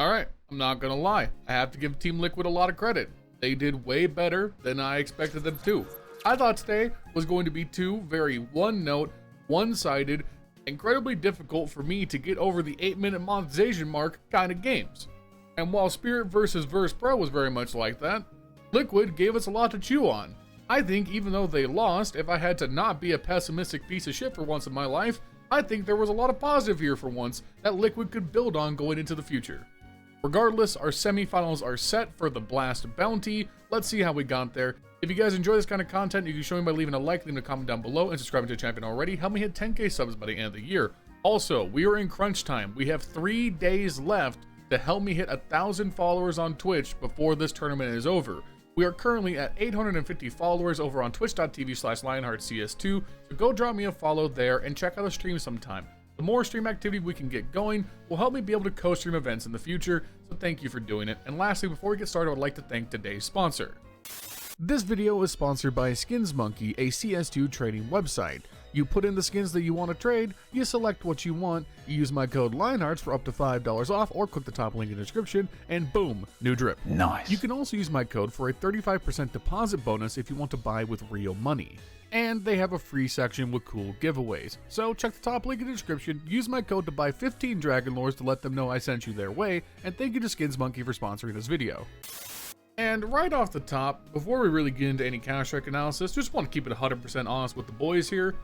Alright, I'm not gonna lie, I have to give Team Liquid a lot of credit. They did way better than I expected them to. I thought today was going to be two very one-note, one-sided, incredibly difficult for me to get over the 8-minute monetization mark kind of games. And while Spirit vs. Verse Pro was very much like that, Liquid gave us a lot to chew on. I think even though they lost, if I had to not be a pessimistic piece of shit for once in my life, I think there was a lot of positive here for once that Liquid could build on going into the future. Regardless, our semifinals are set for the Blast Bounty. Let's see how we got there. If you guys enjoy this kind of content, you can show me by leaving a like, leaving a comment down below, and subscribing to the channel already. Help me hit 10k subs by the end of the year. Also, we are in crunch time. We have 3 days left to help me hit 1,000 followers on Twitch before this tournament is over. We are currently at 850 followers over on twitch.tv/LionHeartZ2, so go drop me a follow there and check out the stream sometime. The more stream activity we can get going will help me be able to co-stream events in the future, so thank you for doing it. And lastly, before we get started, I would like to thank today's sponsor. This video is sponsored by SkinsMonkey, a CS2 trading website. You put in the skins that you want to trade, you select what you want, you use my code LionHeartZ for up to $5 off, or click the top link in the description, and boom, new drip. Nice. You can also use my code for a 35% deposit bonus if you want to buy with real money. And they have a free section with cool giveaways. So check the top link in the description, use my code to buy 15 Dragon Lores to let them know I sent you their way, and thank you to SkinsMonkey for sponsoring this video. And right off the top, before we really get into any Counter-Strike analysis, just want to keep it 100% honest with the boys here.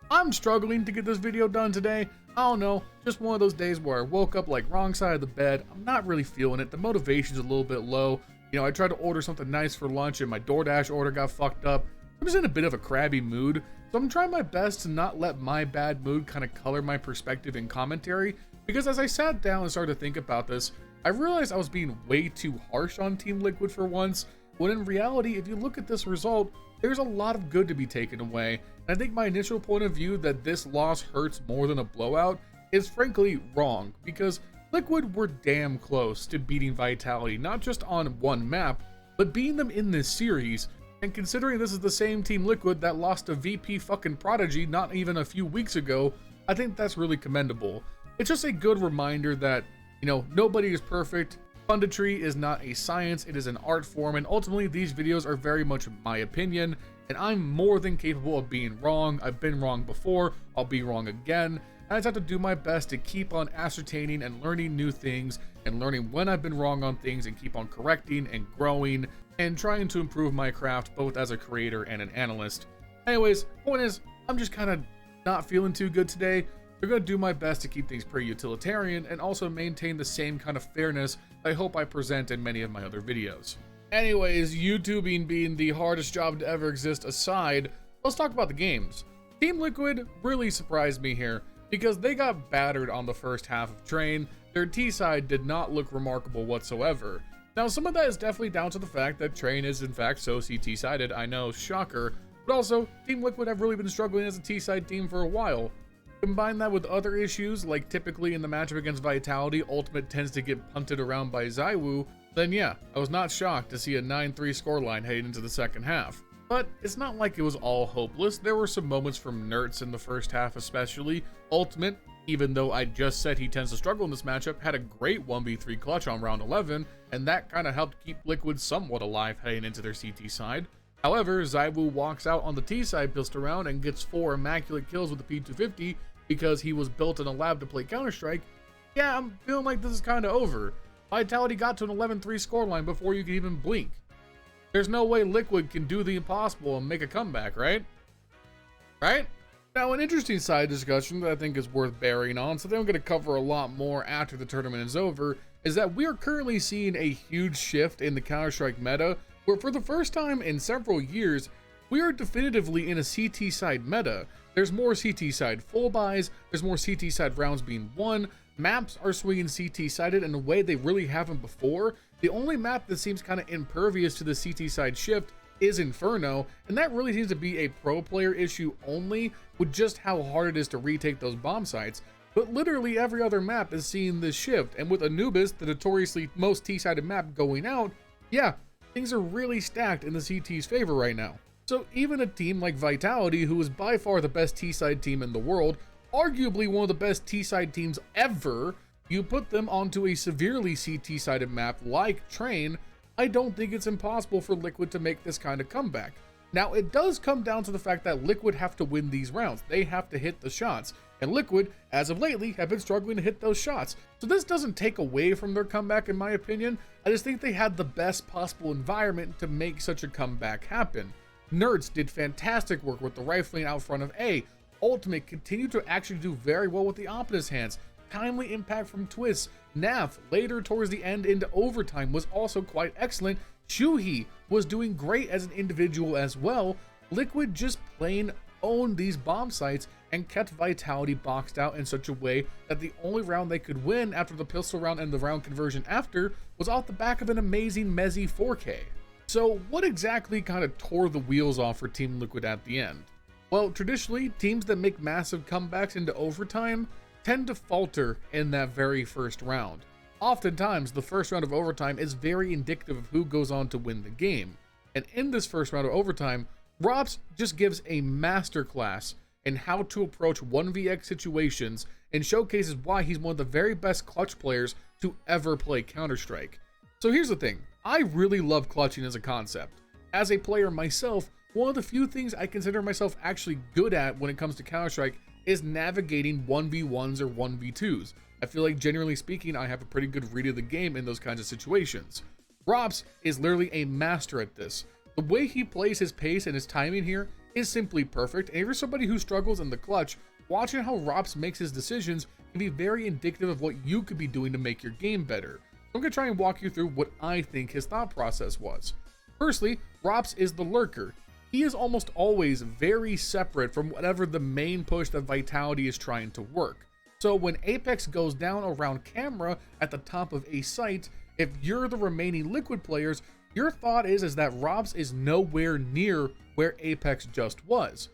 I'm struggling to get this video done today. I don't know, just one of those days where I woke up like wrong side of the bed. I'm not really feeling it. The motivation's a little bit low. You know, I tried to order something nice for lunch and my DoorDash order got fucked up. I'm just in a bit of a crabby mood, so I'm trying my best to not let my bad mood kind of color my perspective and commentary, because as I sat down and started to think about this, I realized I was being way too harsh on Team Liquid for once, when in reality, if you look at this result, there's a lot of good to be taken away, and I think my initial point of view that this loss hurts more than a blowout is frankly wrong, because Liquid were damn close to beating Vitality, not just on one map, but beating them in this series. And considering this is the same Team Liquid that lost to VP fucking Prodigy not even a few weeks ago, I think that's really commendable. It's just a good reminder that, you know, nobody is perfect. Punditry is not a science, it is an art form, and ultimately these videos are very much my opinion, and I'm more than capable of being wrong. I've been wrong before, I'll be wrong again, and I just have to do my best to keep on ascertaining and learning new things, and learning when I've been wrong on things, and keep on correcting and growing, and trying to improve my craft both as a creator and an analyst. Anyways, point is, I'm just kind of not feeling too good today. I'm going to do my best to keep things pretty utilitarian and also maintain the same kind of fairness I hope I present in many of my other videos. Anyways, YouTubing being the hardest job to ever exist aside, let's talk about the games. Team Liquid really surprised me here because they got battered on the first half of Train. Their T-side did not look remarkable whatsoever. Now, some of that is definitely down to the fact that Train is in fact so CT-sided, I know, shocker, but also Team Liquid have really been struggling as a T-side team for a while. Combine that with other issues, like typically in the matchup against Vitality, Ultimate tends to get punted around by ZywOo, then yeah, I was not shocked to see a 9-3 scoreline heading into the second half. But it's not like it was all hopeless. There were some moments from Nerds in the first half especially. Ultimate, even though I just said he tends to struggle in this matchup, had a great 1v3 clutch on round 11, and that kind of helped keep Liquid somewhat alive heading into their CT side. However, ZywOo walks out on the T side pistol round and gets 4 immaculate kills with the P250, because he was built in a lab to play Counter-Strike. Yeah, I'm feeling like this is kind of over. Vitality got to an 11-3 scoreline before you could even blink. There's no way Liquid can do the impossible and make a comeback, right? Right? Now, an interesting side discussion that I think is worth bearing on, something I'm going to cover a lot more after the tournament is over, is that we are currently seeing a huge shift in the Counter-Strike meta, where for the first time in several years, we are definitively in a CT side meta. There's more CT side full buys, there's more CT side rounds being won, maps are swinging CT sided in a way they really haven't before. The only map that seems kind of impervious to the CT side shift is Inferno, and that really seems to be a pro player issue only, with just how hard it is to retake those bomb sites. But literally every other map is seeing this shift, and with Anubis, the notoriously most T-sided map, going out, yeah, things are really stacked in the CT's favor right now. So even a team like Vitality, who is by far the best T-side team in the world, arguably one of the best T-side teams ever, You put them onto a severely CT-sided map like Train, I don't think it's impossible for Liquid to make this kind of comeback. Now, it does come down to the fact that Liquid have to win these rounds. They have to hit the shots, and Liquid, as of lately, have been struggling to hit those shots. So this doesn't take away from their comeback, in my opinion. I just think they had the best possible environment to make such a comeback happen. NeRTZ did fantastic work with the rifling out front of A. Ultimate continued to actually do very well with the Optimus hands. Timely impact from Twist. Naf, later towards the end into overtime, was also quite excellent. Shuhei was doing great as an individual as well. Liquid just plain owned these bomb sites and kept Vitality boxed out in such a way that the only round they could win after the pistol round and the round conversion after was off the back of an amazing Mezzy 4K. So what exactly kind of tore the wheels off for Team Liquid at the end? Well, traditionally, teams that make massive comebacks into overtime tend to falter in that very first round. Oftentimes, the first round of overtime is very indicative of who goes on to win the game. And in this first round of overtime, ropz just gives a masterclass in how to approach 1vx situations and showcases why he's one of the very best clutch players to ever play Counter-Strike. So here's the thing, I really love clutching as a concept. As a player myself, one of the few things I consider myself actually good at when it comes to Counter-Strike is navigating 1v1s or 1v2s. I feel like, generally speaking, I have a pretty good read of the game in those kinds of situations. ropz is literally a master at this. The way he plays his pace and his timing here is simply perfect, and if you're somebody who struggles in the clutch, watching how ropz makes his decisions can be very indicative of what you could be doing to make your game better. So I'm going to try and walk you through what I think his thought process was. Firstly, ropz is the lurker. He is almost always very separate from whatever the main push that Vitality is trying to work. So when Apex goes down around camera at the top of a site, if you're the remaining Liquid players, your thought is that ropz is nowhere near where Apex just was.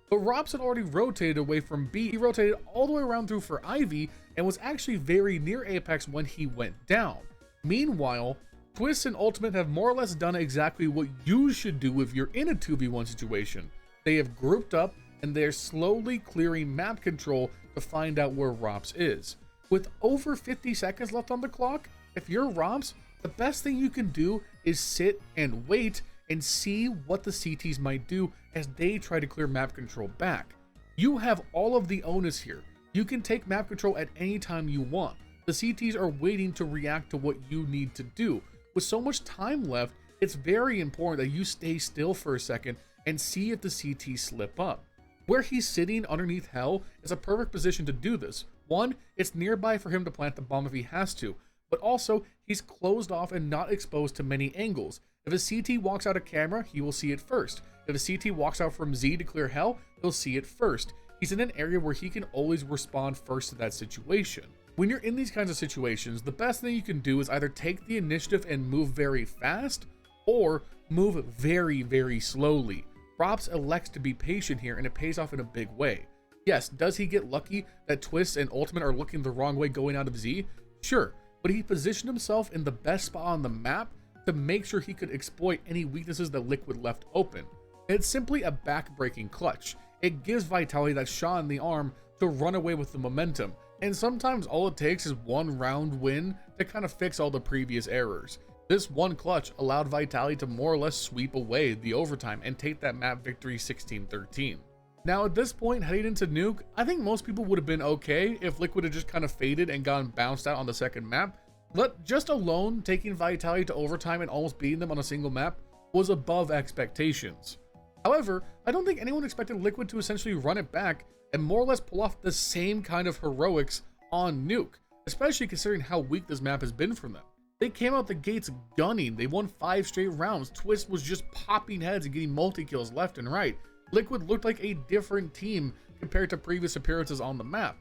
But ropz had already rotated away from B. He rotated all the way around through for Ivy and was actually very near Apex when he went down. Meanwhile, Twist and Ultimate have more or less done exactly what you should do if you're in a 2v1 situation. They have grouped up and they're slowly clearing map control to find out where ropz is. With over 50 seconds left on the clock, if you're ropz, the best thing you can do is sit and wait and see what the CTs might do as they try to clear map control back. You have all of the onus here. You can take map control at any time you want. The CTs are waiting to react to what you need to do. With so much time left, it's very important that you stay still for a second and see if the CTs slip up. Where he's sitting underneath Hell is a perfect position to do this. One, it's nearby for him to plant the bomb if he has to, but also he's closed off and not exposed to many angles. If a CT walks out of camera, he will see it first. If a CT walks out from Z to clear Hell, he'll see it first. He's in an area where he can always respond first to that situation. When you're in these kinds of situations, the best thing you can do is either take the initiative and move very fast, or move very, very slowly. ropz elects to be patient here, and it pays off in a big way. Yes, does he get lucky that Twist and Ultimate are looking the wrong way going out of Z? Sure, but he positioned himself in the best spot on the map to make sure he could exploit any weaknesses that Liquid left open. It's simply a back-breaking clutch. It gives Vitality that shot in the arm to run away with the momentum, and sometimes all it takes is one round win to kind of fix all the previous errors. This one clutch allowed Vitality to more or less sweep away the overtime and take that map victory 16-13. Now at this point, heading into Nuke, I think most people would have been okay if Liquid had just kind of faded and gotten bounced out on the second map, but just alone taking Vitality to overtime and almost beating them on a single map was above expectations. However, I don't think anyone expected Liquid to essentially run it back and more or less pull off the same kind of heroics on Nuke, especially considering how weak this map has been from them. They came out the gates gunning, they won 5 straight rounds, Twist was just popping heads and getting multi-kills left and right. Liquid looked like a different team compared to previous appearances on the map.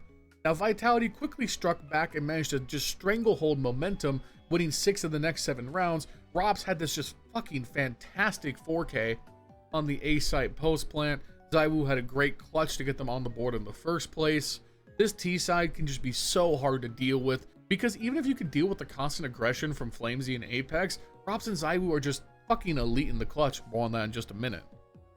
Now Vitality quickly struck back and managed to just stranglehold momentum, winning 6 of the next 7 rounds. ropz had this just fucking fantastic 4K on the A site post plant. ZywOo had a great clutch to get them on the board in the first place. This T side can just be so hard to deal with, because even if you can deal with the constant aggression from Flamesy and Apex, ropz and ZywOo are just fucking elite in the clutch. More on that in just a minute.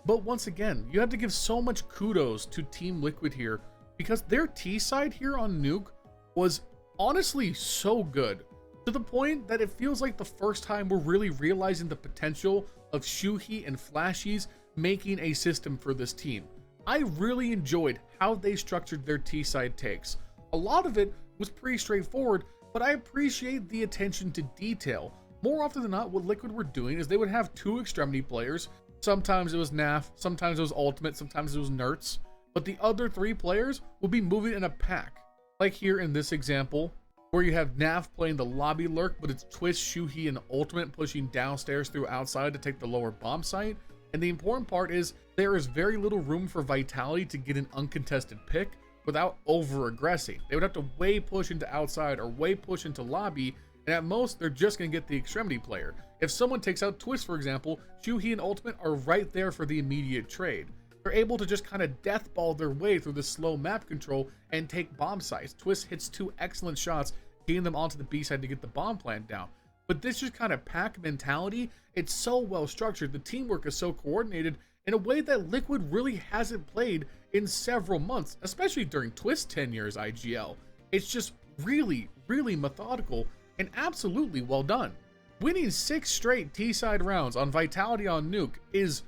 But once again, you have to give so much kudos to Team Liquid here, because their T side here on Nuke was honestly so good, to the point that it feels like the first time we're really realizing the potential of Shuhi and Flashies making a system for this team. I really enjoyed how they structured their T-side takes. A lot of it was pretty straightforward, but I appreciate the attention to detail. More often than not, what Liquid were doing is they would have 2 extremity players. Sometimes it was NAF, sometimes it was Ultimate, sometimes it was Nerds, but the other 3 players would be moving in a pack. Like here in this example, where you have NAF playing the lobby lurk, but it's Twist, Shuhi, and Ultimate pushing downstairs through outside to take the lower bomb site. And the important part is there is very little room for Vitality to get an uncontested pick without over-aggressing. They would have to way push into outside or way push into lobby, and at most, they're just going to get the extremity player. If someone takes out Twist, for example, Shuhi and Ultimate are right there for the immediate trade. They're able to just kind of deathball their way through the slow map control and take bomb sites. Twist hits 2 excellent shots, getting them onto the B side to get the bomb plant down. But this just kind of pack mentality, it's so well structured. The teamwork is so coordinated in a way that Liquid really hasn't played in several months, especially during Twist tenure as IGL. It's just really, really methodical and absolutely well done. Winning 6 straight T-side rounds on Vitality on Nuke is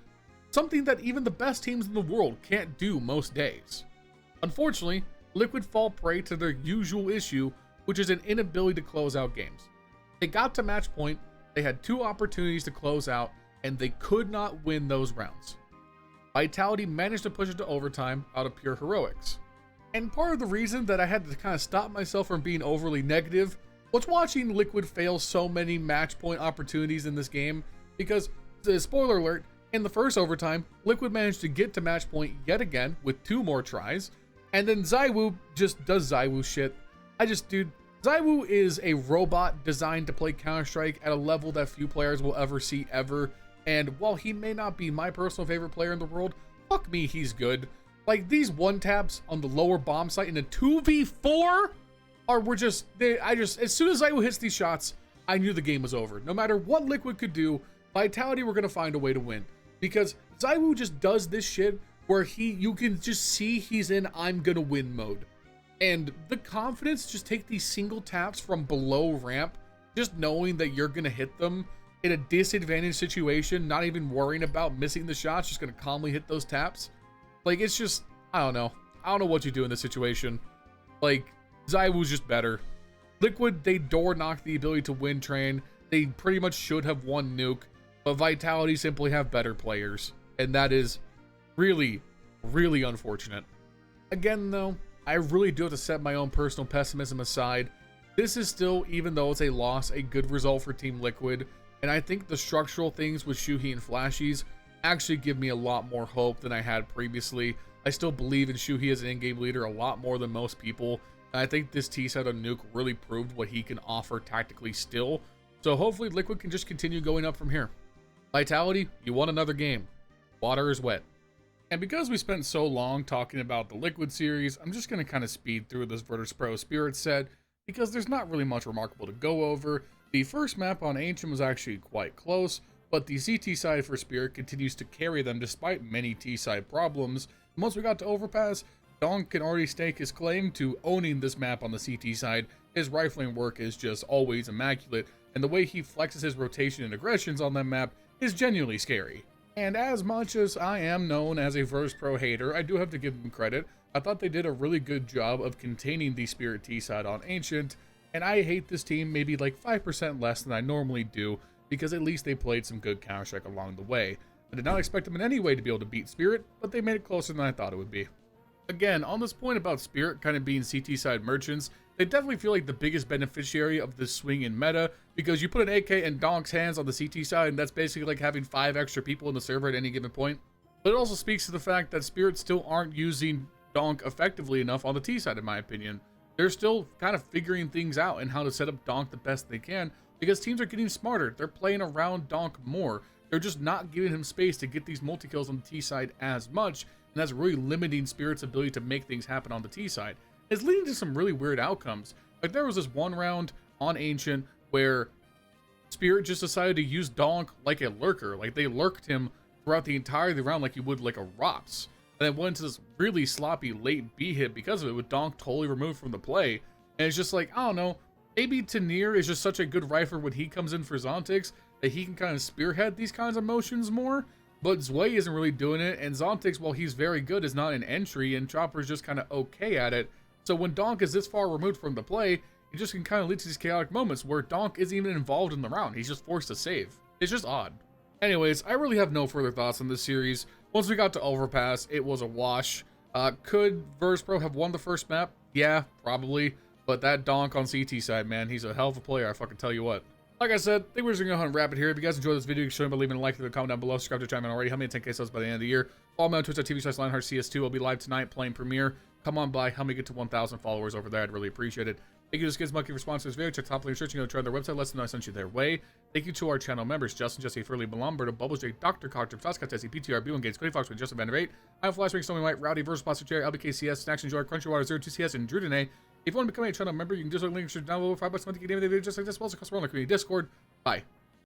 something that even the best teams in the world can't do most days. Unfortunately, Liquid fall prey to their usual issue, which is an inability to close out games. They got to match point, they had 2 opportunities to close out, and they could not win those rounds. Vitality managed to push it to overtime out of pure heroics. And part of the reason that I had to kind of stop myself from being overly negative was watching Liquid fail so many match point opportunities in this game, because, spoiler alert, in the first overtime, Liquid managed to get to match point yet again with 2 more tries, and then ZywOo just does ZywOo shit. Dude, ZywOo is a robot designed to play Counter-Strike at a level that few players will ever see ever, and while he may not be my personal favorite player in the world, fuck me, he's good. Like, these 1-taps on the lower bomb site in a 2v4 as soon as ZywOo hits these shots, I knew the game was over. No matter what Liquid could do, Vitality were going to find a way to win, because ZywOo just does this shit where you can just see he's in I'm gonna win mode. And the confidence to just take these single taps from below ramp, just knowing that you're going to hit them in a disadvantaged situation, not even worrying about missing the shots, just going to calmly hit those taps. Like, it's just, I don't know what you do in this situation. Like, ZywOo's just better. Liquid, they door knocked the ability to win train. They pretty much should have won Nuke, but Vitality simply have better players. And that is really, really unfortunate. Again, though, I really do have to set my own personal pessimism aside. This is still, even though it's a loss, a good result for Team Liquid, and I think the structural things with Shuhi and Flashies actually give me a lot more hope than I had previously. I still believe in Shuhi as an in-game leader a lot more than most people, and I think this T-side on Nuke really proved what he can offer tactically still, so hopefully Liquid can just continue going up from here. Vitality, you won another game. Water is wet. And because we spent so long talking about the Liquid series, I'm just going to kind of speed through this Virtus.pro Spirit set, because there's not really much remarkable to go over. The first map on Ancient was actually quite close, but the CT side for Spirit continues to carry them despite many T-side problems. And once we got to Overpass, Donk can already stake his claim to owning this map on the CT side. His rifling work is just always immaculate, and the way he flexes his rotation and aggressions on that map is genuinely scary. And as much as I am known as a Virtus.pro hater, I do have to give them credit. I thought they did a really good job of containing the Spirit T-side on Ancient, and I hate this team maybe like 5% less than I normally do, because at least they played some good Counter-Strike along the way. I did not expect them in any way to be able to beat Spirit, but they made it closer than I thought it would be. Again, on this point about Spirit kind of being CT side merchants, they definitely feel like the biggest beneficiary of this swing in meta, because you put an AK in Donk's hands on the CT side, and that's basically like having 5 extra people in the server at any given point. But it also speaks to the fact that Spirit still aren't using Donk effectively enough on the T side, in my opinion. They're still kind of figuring things out and how to set up Donk the best they can, because teams are getting smarter. They're playing around Donk more. They're just not giving him space to get these multi-kills on the T side as much, and that's really limiting Spirit's ability to make things happen on the T side. It's leading to some really weird outcomes. Like, there was this one round on Ancient where Spirit just decided to use Donk like a lurker. Like, they lurked him throughout the entirety of the round like you would like a ROPS. And then went into this really sloppy late B hit because of it, with Donk totally removed from the play. And it's just like, I don't know, maybe Tanier is just such a good rifler when he comes in for Zontix that he can kind of spearhead these kinds of motions more. But Zwei isn't really doing it, and Zontix, while he's very good, is not an entry, and Chopper's just kind of okay at it. So when Donk is this far removed from the play, it just can kind of lead to these chaotic moments where Donk isn't even involved in the round. He's just forced to save. It's just odd. Anyways, I really have no further thoughts on this series. Once we got to Overpass, it was a wash. Could VergilsPro have won the first map? Yeah, probably. But that Donk on CT side, man, he's a hell of a player, I fucking tell you what. Like I said, I think we're just gonna go ahead and wrap it here. If you guys enjoyed this video, show me by leaving a like, leave a comment down below, subscribe to the channel already. Help me to 10K subs by the end of the year. Follow me on Twitch.tv/LionHeartZ2. I'll be live tonight playing Premiere. Come on by, help me get to 1,000 followers over there. I'd really appreciate it. Thank you to Skids Monkey for sponsoring this video. Check the top link in the description. Try their website. Let them know I sent you their way. Thank you to our channel members: Justin, Jesse, Earl, Milan Berta, Bubblesj, Dr. Cocktor, Patatas Kaftesi, PTR, B1 Cody Foxworthy, Justin Van 8. I'm Flashbang, Stormy White, Rowdy, Vergil'sPlasticChair, LBKcs, Snax Enjoyer, Crunchywater, Zerotwocs, and drudenae. If you want to become a channel member, you can just link down below. $5 a month. You can name the video just like this. Also, cost more on the community Discord. Bye.